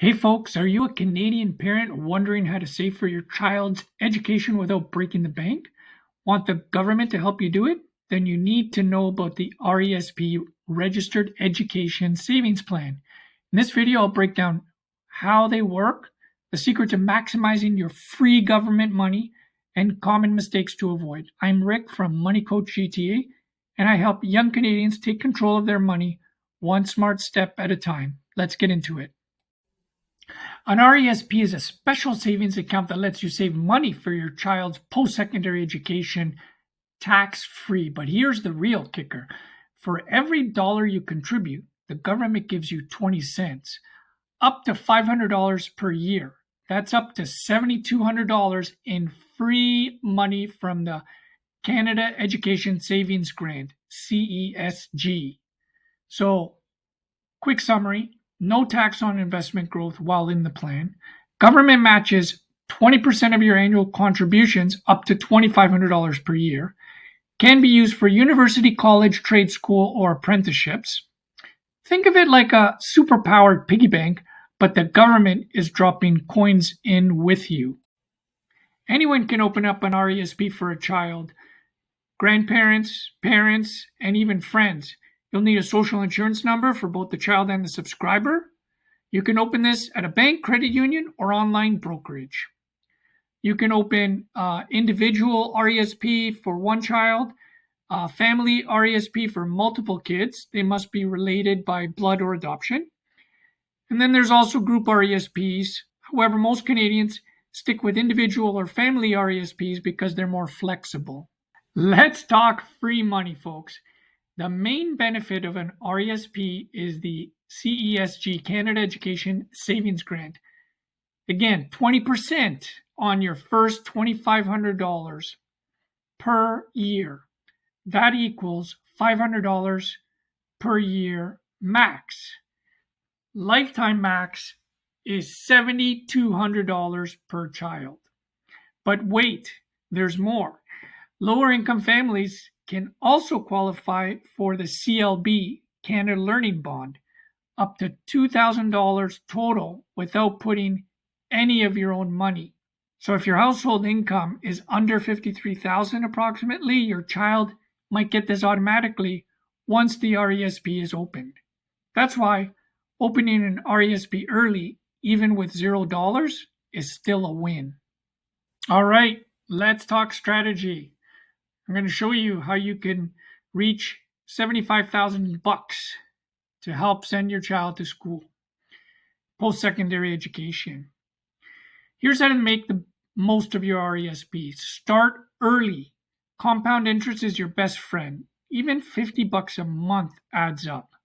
Hey folks, are you a Canadian parent wondering how to save for your child's education without breaking the bank? Want the government to help you do it? Then you need to know about the RESP Registered Education Savings Plan. In this video, I'll break down how they work, the secret to maximizing your free government money, and common mistakes to avoid. I'm Rick from Money Coach GTA, and I help young Canadians take control of their money one smart step at a time. Let's get into it. An RESP is a special savings account that lets you save money for your child's post-secondary education tax-free. But here's the real kicker. For every dollar you contribute, the government gives you 20 cents, up to $500 per year. That's up to $7,200 in free money from the Canada Education Savings Grant, CESG. So, quick summary. No tax on investment growth while in the plan. Government matches 20% of your annual contributions up to $2,500 per year. Can be used for university, college, trade school, or apprenticeships. Think of it like a super-powered piggy bank, but the government is dropping coins in with you. Anyone can open up an RESP for a child. Grandparents, parents, and even friends. You'll need a social insurance number for both the child and the subscriber. You can open this at a bank, credit union, or online brokerage. You can open individual RESP for one child, family RESP for multiple kids. They must be related by blood or adoption. And then there's also group RESPs. However, most Canadians stick with individual or family RESPs because they're more flexible. Let's talk free money, folks. The main benefit of an RESP is the CESG, Canada Education Savings Grant. Again, 20% on your first $2,500 per year. That equals $500 per year max. Lifetime max is $7,200 per child. But wait, there's more. Lower income families can also qualify for the CLB, Canada Learning Bond, up to $2,000 total without putting any of your own money. So if your household income is under $53,000 approximately, your child might get this automatically once the RESP is opened. That's why opening an RESP early, even with $0, is still a win. All right, let's talk strategy. I'm going to show you how you can reach $75,000 to help send your child to school, post-secondary education. Here's how to make the most of your RESPs. Start early. Compound interest is your best friend. Even $50 a month adds up.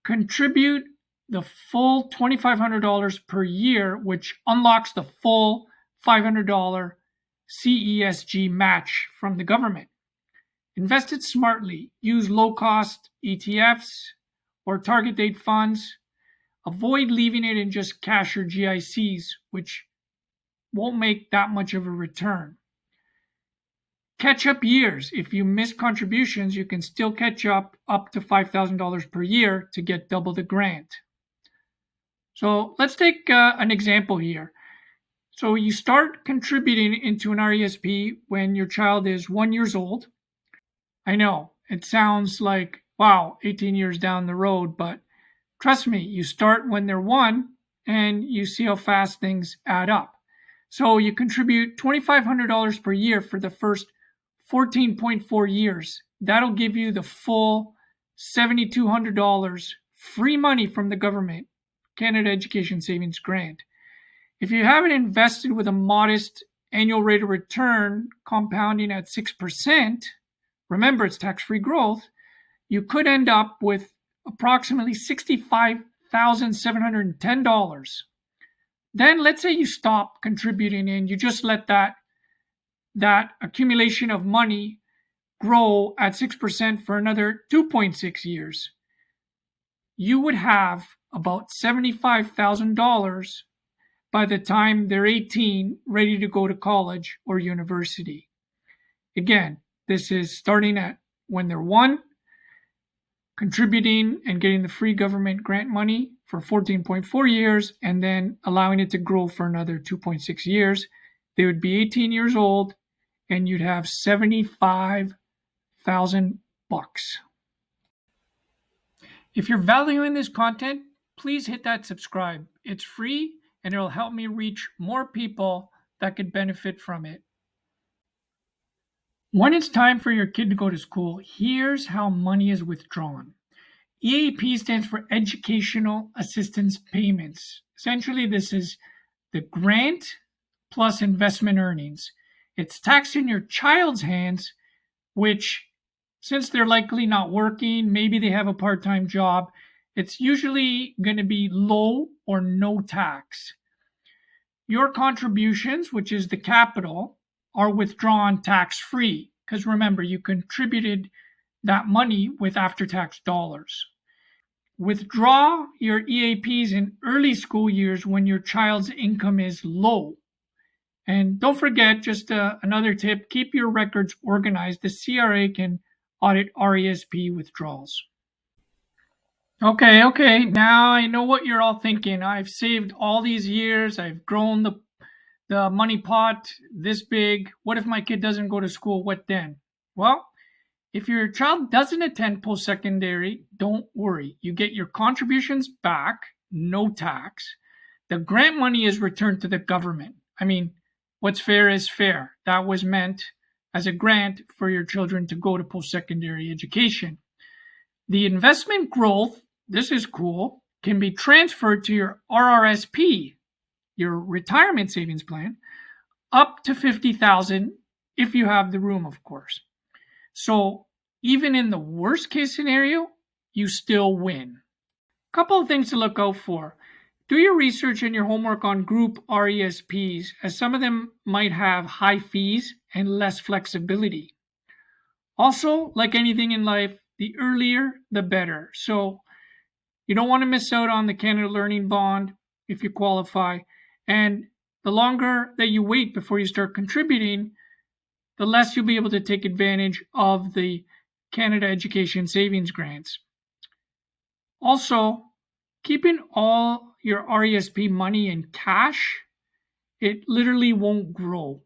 Contribute the full $2,500 per year, which unlocks the full $500 CESG match from the government. Invest it smartly. Use low-cost ETFs or target date funds. Avoid leaving it in just cash or GICs, which won't make that much of a return. Catch up years. If you miss contributions, you can still catch up to $5,000 per year to get double the grant. So let's take an example here. So you start contributing into an RESP when your child is 1 year old. I know, it sounds like, wow, 18 years down the road, but trust me, you start when they're 1 and you see how fast things add up. So you contribute $2,500 per year for the first 14.4 years. That'll give you the full $7,200 free money from the government, Canada Education Savings Grant. If you haven't invested with a modest annual rate of return compounding at 6%, remember it's tax-free growth, you could end up with approximately $65,710. Then let's say you stop contributing and you just let that accumulation of money grow at 6% for another 2.6 years. You would have about $75,000 by the time they're 18, ready to go to college or university. Again, this is starting at when they're 1 contributing and getting the free government grant money for 14.4 years and then allowing it to grow for another 2.6 years. They would be 18 years old and you'd have $75,000. If you're valuing this content, please hit that subscribe. It's free and it'll help me reach more people that could benefit from it. When it's time for your kid to go to school, here's how money is withdrawn. EAP stands for Educational Assistance Payments. Essentially, this is the grant plus investment earnings. It's taxed in your child's hands, which, since they're likely not working, maybe they have a part-time job, it's usually going to be low or no tax. Your contributions, which is the capital, are withdrawn tax-free because remember, you contributed that money with after-tax dollars. Withdraw your EAPs in early school years when your child's income is low. And don't forget, just another tip, keep your records organized. The CRA can audit RESP withdrawals. Okay, now I know what you're all thinking. I've saved all these years. I've grown the money pot this big. What if my kid doesn't go to school? What then? Well, if your child doesn't attend post-secondary, don't worry. You get your contributions back, no tax. The grant money is returned to the government. I mean, what's fair is fair. That was meant as a grant for your children to go to post-secondary education. The investment growth, this is cool, can be transferred to your RRSP, your retirement savings plan, up to $50,000 if you have the room, of course. So even in the worst case scenario, you still win. A couple of things to look out for. Do your research and your homework on group RESPs, as some of them might have high fees and less flexibility. Also, like anything in life, the earlier, the better. So you don't want to miss out on the Canada Learning Bond if you qualify. And the longer that you wait before you start contributing, the less you'll be able to take advantage of the Canada Education Savings Grants. Also, keeping all your RESP money in cash, it literally won't grow.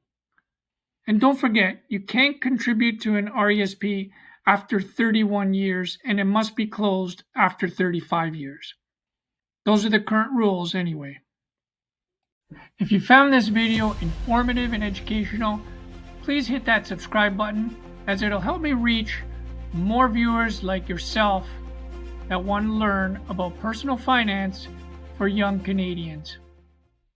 And don't forget, you can't contribute to an RESP after 31 years, and it must be closed after 35 years. Those are the current rules anyway. If you found this video informative and educational, please hit that subscribe button, as it'll help me reach more viewers like yourself that want to learn about personal finance for young Canadians.